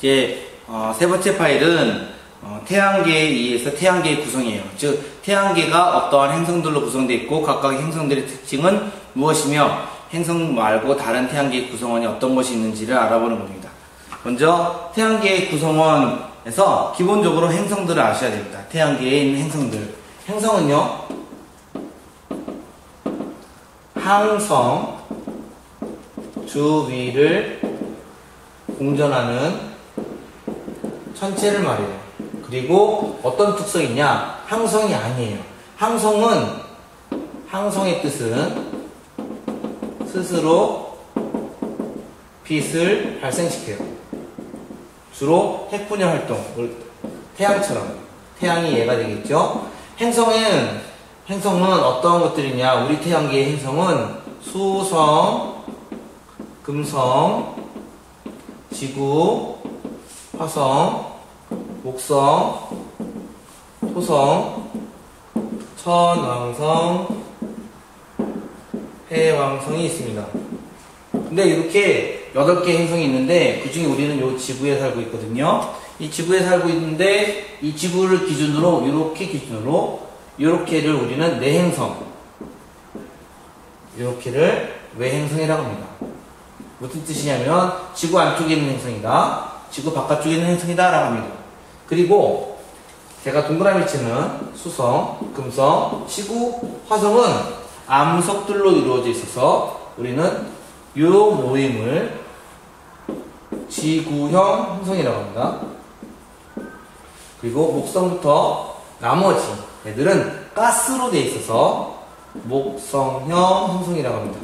이제 세 번째 파일은 태양계에 의해서 태양계의 구성이에요. 즉 태양계가 어떠한 행성들로 구성되어 있고 각각의 행성들의 특징은 무엇이며 행성 말고 다른 태양계의 구성원이 어떤 것이 있는지를 알아보는 겁니다. 먼저 태양계의 구성원에서 기본적으로 행성들을 아셔야 됩니다. 태양계에 있는 행성들. 행성은요, 항성 주위를 공전하는 천체를 말해요. 그리고 어떤 특성이 있냐? 항성이 아니에요. 항성의 뜻은 스스로 빛을 발생시켜요. 주로 핵분열 활동, 태양처럼. 태양이 얘가 되겠죠. 행성은 어떤 것들이냐? 우리 태양계의 행성은 수성, 금성, 지구, 화성, 목성, 토성, 천왕성, 해왕성이 있습니다. 근데 이렇게 8개의 행성이 있는데 그 중에 우리는 이 지구에 살고 있거든요. 이 지구에 살고 있는데 이 지구를 기준으로 이렇게를 우리는 내행성, 이렇게를 외행성이라고 합니다. 무슨 뜻이냐면 지구 안쪽에 있는 행성이다, 지구 바깥쪽에 있는 행성이다 라고 합니다. 그리고 제가 동그라미 치는 수성, 금성, 지구, 화성은 암석들로 이루어져 있어서 우리는 이 모임을 지구형 행성이라고 합니다. 그리고 목성부터 나머지 애들은 가스로 되어 있어서 목성형 행성이라고 합니다.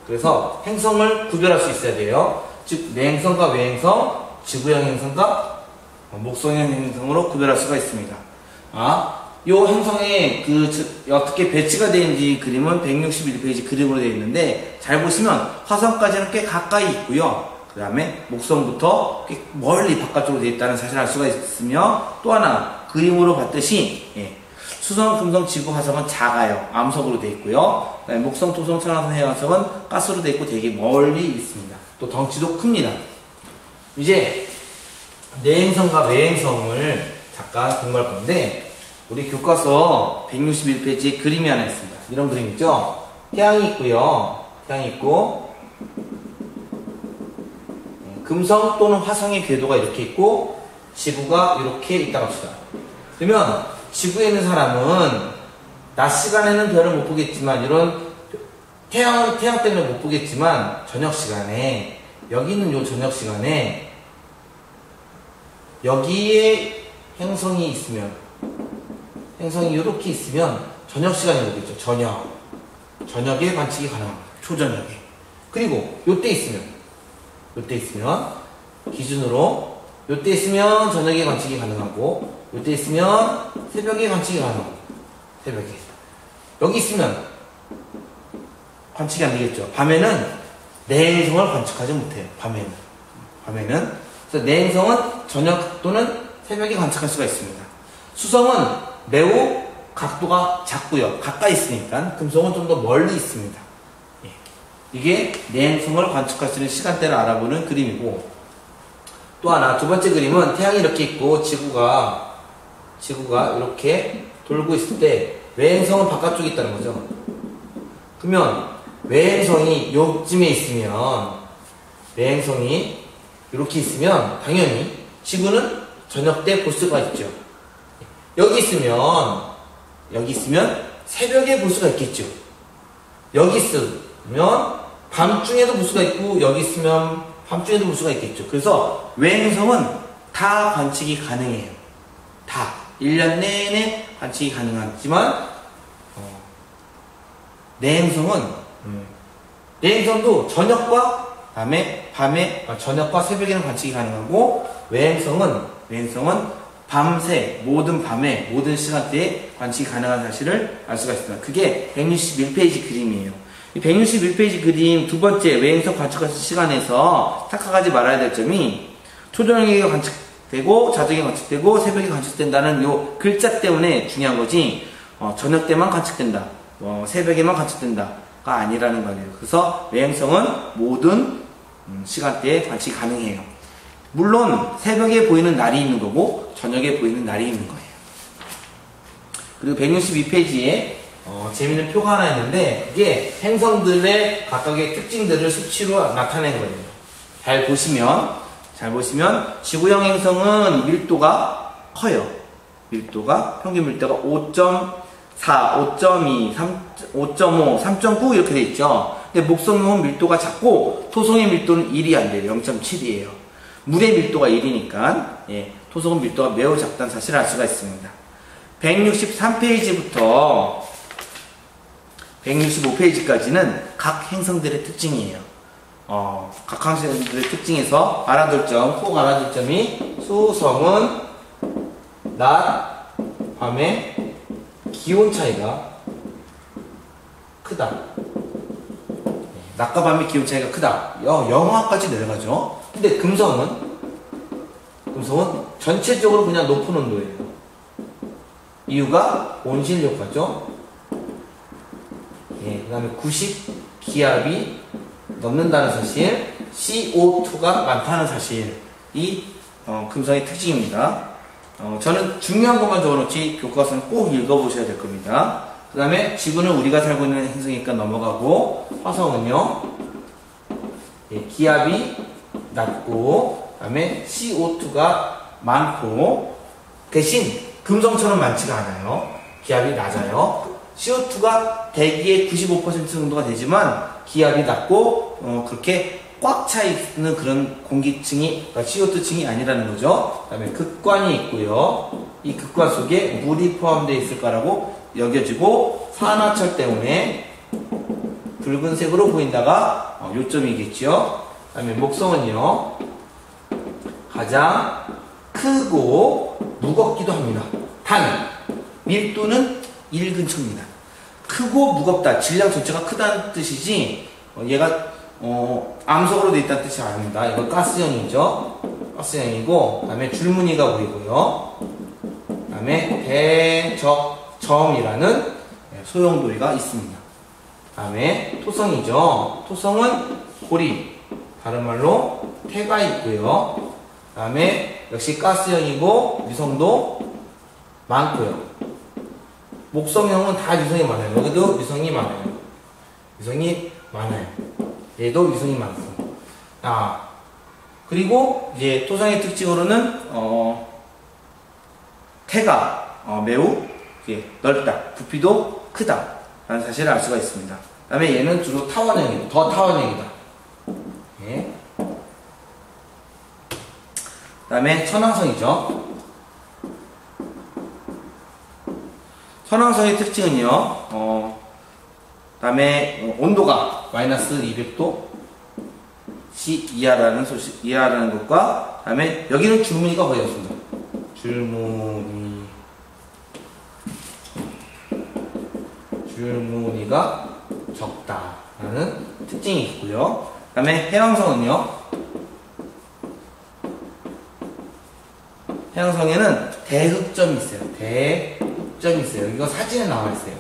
그래서 행성을 구별할 수 있어야 돼요. 즉 내행성과 외행성, 지구형 행성과 목성형 행성으로 구별할 수가 있습니다. 이 행성에 어떻게 배치가 되어 있는지 그림은 161페이지 그림으로 되어 있는데, 잘 보시면 화성까지는 꽤 가까이 있고요. 그 다음에 목성부터 꽤 멀리 바깥쪽으로 되어 있다는 사실을 알 수가 있으며, 또 하나 그림으로 봤듯이 수성, 금성, 지구, 화성은 작아요. 암석으로 되어 있고요. 그 다음에 목성, 토성, 천왕성, 해왕성은 가스로 되어 있고 되게 멀리 있습니다. 또 덩치도 큽니다. 이제 내행성과 외행성을 잠깐 공부할 건데, 우리 교과서 161페이지에 그림이 하나 있습니다. 이런 그림 있죠? 태양이 있고요. 태양이 있고, 금성 또는 화성의 궤도가 이렇게 있고, 지구가 이렇게 있다고 합시다. 그러면 지구에 있는 사람은 낮 시간에는 별을 못 보겠지만, 이런 태양 때문에 못 보겠지만, 저녁 시간에, 여기 있는 요 저녁 시간에 여기에 행성이 이렇게 있으면 저녁 시간이 오겠죠. 저녁에 관측이 가능합니다. 초저녁에. 그리고 요때 있으면 기준으로 요때 있으면 저녁에 관측이 가능하고, 요때 있으면 새벽에 관측이 가능하고, 새벽에. 여기 있으면 관측이 안 되겠죠. 밤에는 내행성을 관측하지 못해요. 밤에는. 그래서 내행성은 저녁 또는 새벽에 관측할 수가 있습니다. 수성은 매우 각도가 작고요. 가까이 있으니까. 금성은 좀 더 멀리 있습니다. 이게 내행성을 관측할 수 있는 시간대를 알아보는 그림이고, 또 하나 두 번째 그림은 태양이 이렇게 있고 지구가 이렇게 돌고 있을 때 외행성은 바깥쪽에 있다는 거죠. 그러면 외행성이 요쯤에 있으면, 외행성이 이렇게 있으면 당연히 지구는 저녁 때 볼 수가 있죠. 여기 있으면 새벽에 볼 수가 있겠죠. 여기 있으면 밤중에도 볼 수가 있고, 여기 있으면 밤중에도 볼 수가 있겠죠. 그래서 외행성은 다 관측이 가능해요. 다 1년 내내 관측이 가능하지만 내행성도 저녁과 저녁과 새벽에는 관측이 가능하고, 외행성은 밤새, 모든 밤에, 모든 시간대에 관측이 가능한 사실을 알 수가 있습니다. 그게 161페이지 그림이에요. 이 161페이지 그림 두 번째 외행성 관측 시간에서 착각하지 말아야 될 점이, 초저녁에 관측되고, 자정에 관측되고, 새벽에 관측된다는 요 글자 때문에 중요한 거지, 저녁 때만 관측된다, 새벽에만 관측된다가 아니라는 거예요. 그래서 외행성은 모든 시간대에 관측이 가능해요. 물론 새벽에 보이는 날이 있는 거고 저녁에 보이는 날이 있는 거예요. 그리고 162페이지에 재밌는 표가 하나 있는데 이게 행성들의 각각의 특징들을 수치로 나타낸 거예요. 잘 보시면 지구형 행성은 밀도가 커요. 밀도가 평균 밀도가 5.4, 5.2, 5.5, 3.9 이렇게 돼 있죠. 근데 목성형은 밀도가 작고 토성의 밀도는 1이 안 돼요. 0.7이에요. 물의 밀도가 1이니까 토성은 밀도가 매우 작다는 사실을 알 수가 있습니다. 163페이지부터 165페이지까지는 각 행성들의 특징이에요. 각 행성들의 특징에서 알아둘 점, 꼭 알아둘 점이 수성은 낮, 밤에 기온 차이가 크다. 낮과 밤의 기온 차이가 크다. 영하까지 내려가죠. 근데 금성은 전체적으로 그냥 높은 온도예요. 이유가 온실 효과죠. 그 다음에 90 기압이 넘는다는 사실, CO2가 많다는 사실이 금성의 특징입니다. 저는 중요한 것만 적어놓지 교과서는 꼭 읽어보셔야 될 겁니다. 그 다음에 지구는 우리가 살고 있는 행성이니까 넘어가고, 화성은요 기압이 낮고 그 다음에 CO2가 많고, 대신 금성처럼 많지가 않아요. 기압이 낮아요. CO2가 대기의 95% 정도가 되지만 기압이 낮고 그렇게 꽉 차 있는 그런 공기층이 CO2층이 아니라는 거죠. 그 다음에 극관이 있고요. 이 극관 속에 물이 포함되어 있을 거라고 여겨지고, 산화철 때문에 붉은색으로 보인다가 요점이겠죠. 그 다음에 목성은요 가장 크고 무겁기도 합니다. 단 밀도는 1 근처입니다. 크고 무겁다, 질량 전체가 크다는 뜻이지 얘가 암석으로 되어 있다는 뜻이 아닙니다. 이건 가스형이죠. 가스형이고, 그 다음에 줄무늬가 보이고요. 그 다음에 대적점이라는 소용돌이가 있습니다. 그 다음에 토성이죠. 토성은 고리, 다른 말로 태가 있고요. 그 다음에 역시 가스형이고 위성도 많고요. 목성형은 다 위성이 많아요. 여기도 위성이 많아요. 얘도 위성이 많고. 그리고 이제 토성의 특징으로는 태가 매우 넓다, 부피도 크다 라는 사실을 알 수가 있습니다. 그 다음에 얘는 주로 타원형이다, 더 타원형이다. 그 다음에 천왕성이죠. 천왕성의 특징은요, 그 다음에 온도가 마이너스 200도 C 이하라는 것과, 그 다음에 여기는 줄무늬가 거의 없습니다. 줄무늬가 적다라는 특징이 있고요. 그 다음에 해왕성에는 대흑점이 있어요. 이거 사진에 나와 있어요.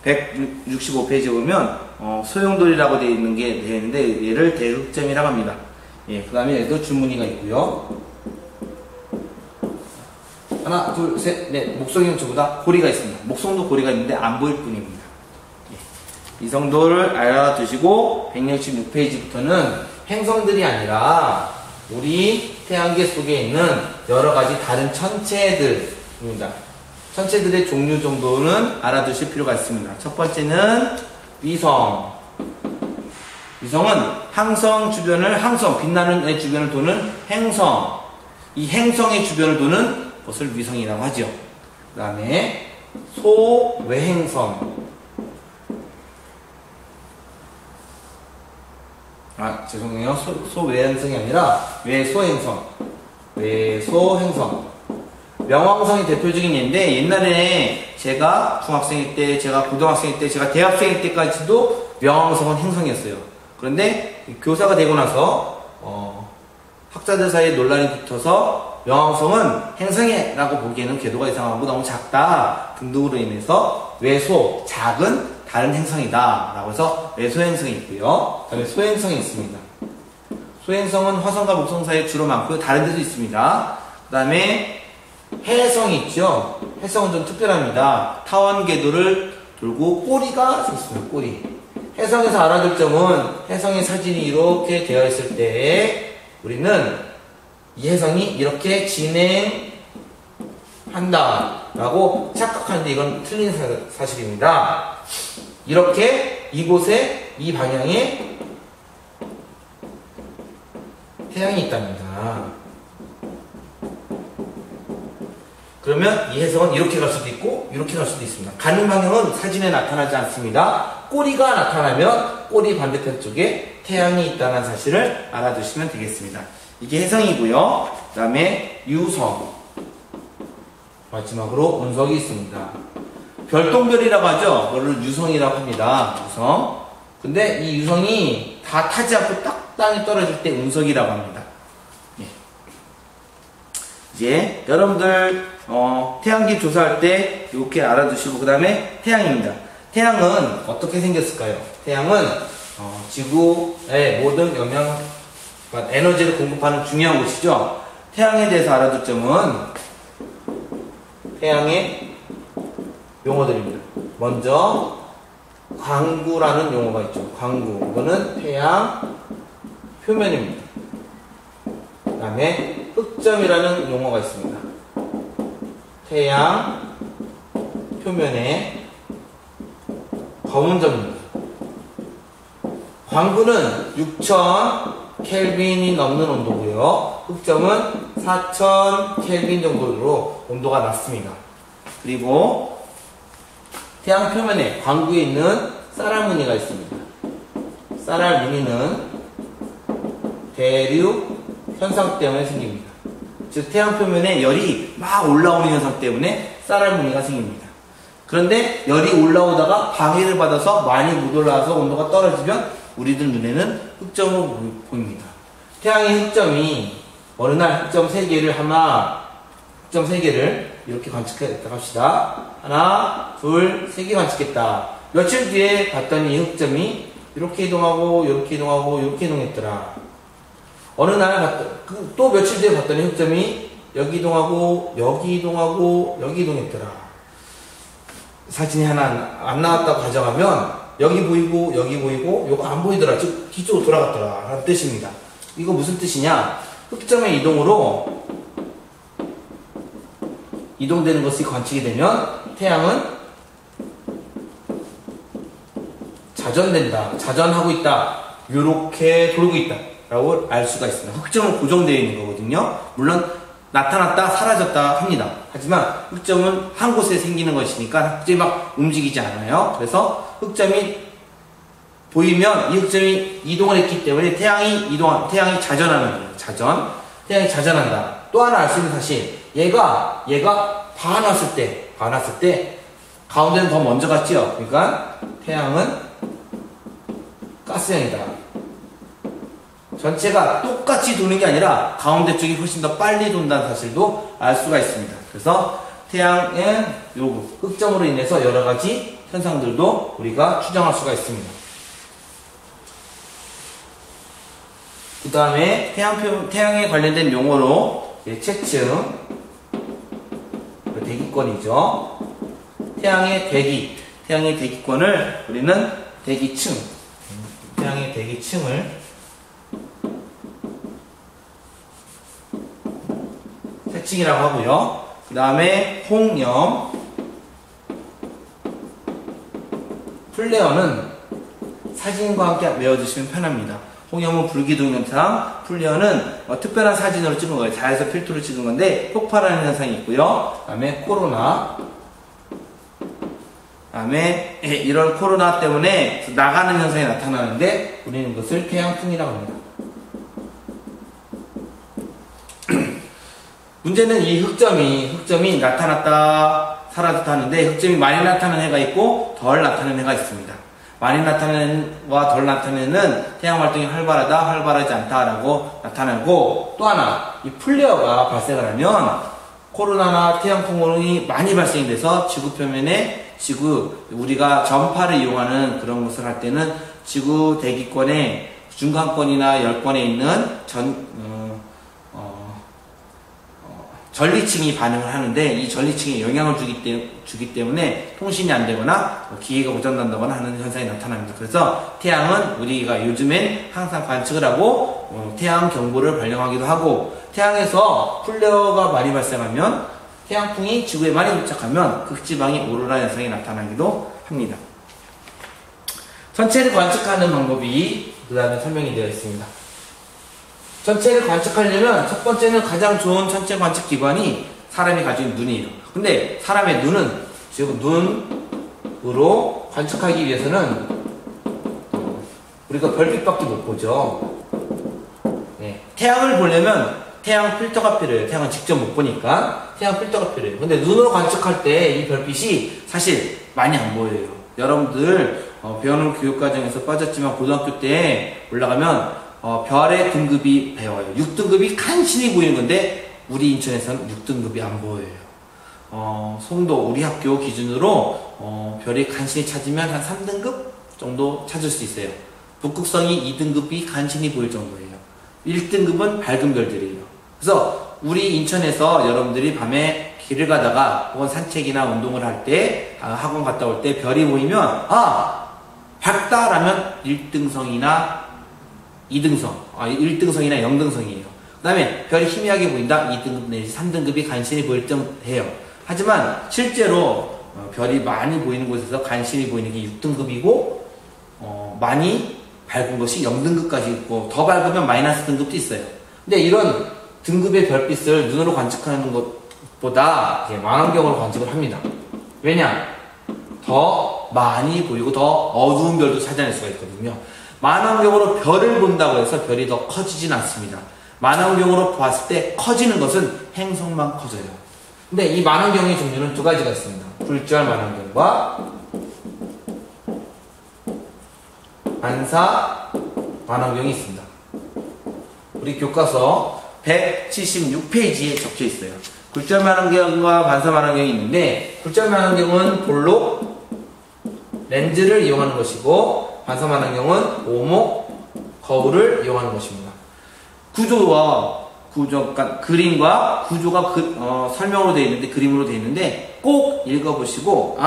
165페이지 보면 소용돌이라고 되어 있는 게 되어 있는데 얘를 대흑점이라고 합니다. 그 다음에 얘도 줄무늬가 있고요. 하나, 둘, 셋, 넷. 목성이는 저보다 고리가 있습니다. 목성도 고리가 있는데 안 보일 뿐입니다. 이 정도를 알아두시고 166페이지부터는 행성들이 아니라 우리 태양계 속에 있는 여러 가지 다른 천체들입니다. 천체들의 종류 정도는 알아두실 필요가 있습니다. 첫 번째는 위성. 위성은 항성 주변을, 빛나는 애 주변을 도는 행성. 이 행성의 주변을 도는 것을 위성이라고 하죠. 그 다음에 소외행성. 죄송해요. 소외행성이 아니라 외소행성. 명왕성이 대표적인 예인데, 옛날에 제가 중학생일 때, 제가 고등학생일 때, 제가 대학생일 때까지도 명왕성은 행성이었어요. 그런데 교사가 되고 나서 학자들 사이에 논란이 붙어서 명왕성은 행성이라고 보기에는 궤도가 이상하고 너무 작다 등등으로 인해서 작은 다른 행성이다 라고 해서 외소행성이 있고요. 그 다음에 소행성이 있습니다. 소행성은 화성과 목성 사이에 주로 많고요. 다른 데도 있습니다. 그 다음에 해성이 있죠. 해성은 좀 특별합니다. 타원 궤도를 돌고 꼬리가 있습니다. 꼬리. 해성에서 알아둘 점은 해성의 사진이 이렇게 되어 있을 때 우리는 이 해성이 이렇게 진행한다 라고 착각하는데 이건 틀린 사실입니다. 이렇게 이곳에 이 방향에 태양이 있답니다. 그러면 이 해성은 이렇게 갈 수도 있고 이렇게 갈 수도 있습니다. 가는 방향은 사진에 나타나지 않습니다. 꼬리가 나타나면 꼬리 반대편 쪽에 태양이 있다는 사실을 알아두시면 되겠습니다. 이게 해성이고요. 그 다음에 유성, 마지막으로 운석이 있습니다. 별똥별이라고 하죠. 그걸 유성이라고 합니다. 유성. 근데 이 유성이 다 타지 않고 딱 땅에 떨어질 때 운석이라고 합니다. 예. 이제 여러분들 태양계 조사할 때 이렇게 알아두시고 그 다음에 태양입니다. 태양은 어떻게 생겼을까요? 태양은 지구의 모든 영양 에너지를 공급하는 중요한 곳이죠. 태양에 대해서 알아둘 점은 태양의 용어들입니다. 먼저 광구라는 용어가 있죠. 광구. 이거는 태양 표면입니다. 그 다음에 흑점이라는 용어가 있습니다. 태양 표면에 검은 점입니다. 광구는 6000 켈빈이 넘는 온도고요. 흑점은 4000 켈빈 정도로 온도가 낮습니다. 그리고 태양 표면에 광구에 있는 쌀알 무늬가 있습니다. 쌀알 무늬는 대류 현상 때문에 생깁니다. 즉 태양 표면에 열이 막 올라오는 현상 때문에 쌀알 무늬가 생깁니다. 그런데 열이 올라오다가 방해를 받아서 많이 못 올라와서 온도가 떨어지면 우리들 눈에는 흑점으로 보입니다. 태양의 흑점이 어느 날 흑점 3개를 이렇게 관측했다 합시다. 하나, 둘, 3개 관측했다. 며칠 뒤에 봤더니 이 흑점이 이렇게 이동하고 이렇게 이동하고 이렇게 이동했더라. 어느 날 또 며칠 뒤에 봤더니 흑점이 여기 이동하고 여기 이동하고 여기 이동했더라. 사진이 하나 안 나왔다고 가정하면 여기 보이고 여기 보이고 요거 안 보이더라. 즉 뒤쪽으로 돌아갔더라 라는 뜻입니다. 이거 무슨 뜻이냐? 흑점의 이동으로 이동되는 것이 관측이 되면 태양은 자전된다, 자전하고 있다, 요렇게 돌고 있다 라고 알 수가 있습니다. 흑점은 고정되어 있는 거거든요. 물론 나타났다 사라졌다 합니다. 하지만 흑점은 한 곳에 생기는 것이니까 흑점이 막 움직이지 않아요. 그래서 흑점이 보이면 이 흑점이 이동을 했기 때문에 태양이 자전하는 거예요. 자전. 태양이 자전한다. 또 하나 알 수 있는 사실. 얘가 반왔을 때 가운데는 더 먼저 갔죠. 그러니까 태양은 가스형이다. 전체가 똑같이 도는 게 아니라 가운데 쪽이 훨씬 더 빨리 돈다는 사실도 알 수가 있습니다. 그래서 태양의 흑점으로 인해서 여러 가지 현상들도 우리가 추정할 수가 있습니다. 그 다음에 태양에 관련된 용어로 채층, 대기권이죠. 태양의 대기권을 우리는 대기층, 태양의 대기층을 채층이라고 하고요. 그 다음에 홍염, 플레어는 사진과 함께 외워주시면 편합니다. 홍염은 불기둥 현상, 플레어는 특별한 사진으로 찍은 거예요. 자외선 필터로 찍은 건데 폭발하는 현상이 있고요. 그 다음에 코로나, 다음에 이런 코로나 때문에 나가는 현상이 나타나는데 우리는 이것을 태양풍이라고 합니다. 문제는 이 흑점이 나타났다 사라졌다 하는데 흑점이 많이 나타나는 해가 있고 덜 나타나는 해가 있습니다. 많이 나타나는와 덜 나타나는 태양 활동이 활발하지 않다라고 나타나고, 또 하나 이 플레어가 발생을 하면 코로나나 태양풍이 많이 발생이 돼서 지구 표면에 우리가 전파를 이용하는 그런 것을 할 때는 지구 대기권에 중간권이나 열권에 있는 전리층이 반응을 하는데 이 전리층에 영향을 주기 때문에 통신이 안 되거나 기계가 고장난다거나 하는 현상이 나타납니다. 그래서 태양은 우리가 요즘엔 항상 관측을 하고 태양 경보를 발령하기도 하고 태양에서 플레어가 많이 발생하면 태양풍이 지구에 많이 도착하면 극지방이 오로라 현상이 나타나기도 합니다. 전체를 관측하는 방법이 그 다음에 설명이 되어 있습니다. 전체를 관측하려면 첫 번째는 가장 좋은 전체 관측 기관이 사람이 가진 눈이에요. 근데 사람의 눈은 지금 눈으로 관측하기 위해서는 우리가 별빛밖에 못 보죠. 네. 태양을 보려면 태양 필터가 필요해요. 태양은 직접 못 보니까 태양 필터가 필요해요. 근데 눈으로 관측할 때 이 별빛이 사실 많이 안 보여요. 여러분들 배우는 교육과정에서 빠졌지만 고등학교 때 올라가면 별의 등급이 배워요. 6등급이 간신히 보이는 건데 우리 인천에서는 6등급이 안 보여요. 송도 우리 학교 기준으로 별이 간신히 찾으면 한 3등급 정도 찾을 수 있어요. 북극성이 2등급이 간신히 보일 정도예요. 1등급은 밝은 별들이에요. 그래서 우리 인천에서 여러분들이 밤에 길을 가다가 혹은 산책이나 운동을 할 때 학원 갔다 올 때 별이 보이면 밝다라면 1등성이나 2등성, 1등성이나 0등성이에요. 그 다음에 별이 희미하게 보인다, 2등급 내지 3등급이 간신히 보일 정도예요. 하지만 실제로 별이 많이 보이는 곳에서 간신히 보이는 게 6등급이고 많이 밝은 것이 0등급까지 있고 더 밝으면 마이너스 등급도 있어요. 근데 이런 등급의 별빛을 눈으로 관측하는 것보다 망원경으로 관측을 합니다. 왜냐? 더 많이 보이고 더 어두운 별도 찾아낼 수가 있거든요. 망원경으로 별을 본다고 해서 별이 더 커지진 않습니다. 망원경으로 봤을 때 커지는 것은 행성만 커져요. 근데 이 망원경의 종류는 두 가지가 있습니다. 굴절 망원경과 반사 망원경이 있습니다. 우리 교과서 176페이지에 적혀 있어요. 굴절 망원경과 반사 망원경이 있는데 굴절 망원경은 볼록 렌즈를 이용하는 것이고 반사 망원경은 오목 거울을 이용하는 것입니다. 그러니까 그림과 구조가 설명으로 되어 있는데 그림으로 되어 있는데 꼭 읽어보시고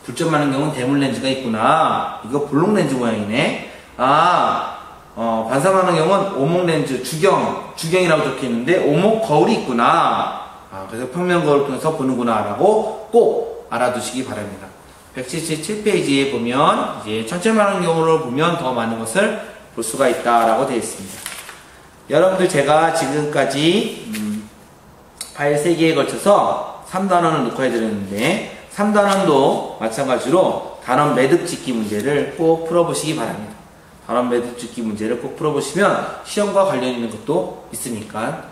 굴절 망원경은 대물 렌즈가 있구나. 이거 볼록 렌즈 모양이네. 반사 망원경은 오목 렌즈 주경이라고 적혀 있는데 오목 거울이 있구나. 그래서 평면 거울을 통해서 보는구나 라고 꼭 알아두시기 바랍니다. 177페이지에 보면 이제 전체 망원경으로 보면 더 많은 것을 볼 수가 있다라고 되어 있습니다. 여러분들 제가 지금까지 파일 3개에 걸쳐서 3단원을 녹화해 드렸는데 3단원도 마찬가지로 단원 매듭 짓기 문제를 꼭 풀어보시기 바랍니다. 단원 매듭 짓기 문제를 꼭 풀어보시면 시험과 관련 있는 것도 있으니까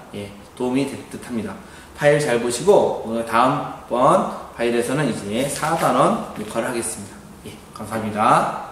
도움이 될 듯 합니다. 파일 잘 보시고 다음번 파일에서는 이제 4단원 녹화를 하겠습니다. 감사합니다.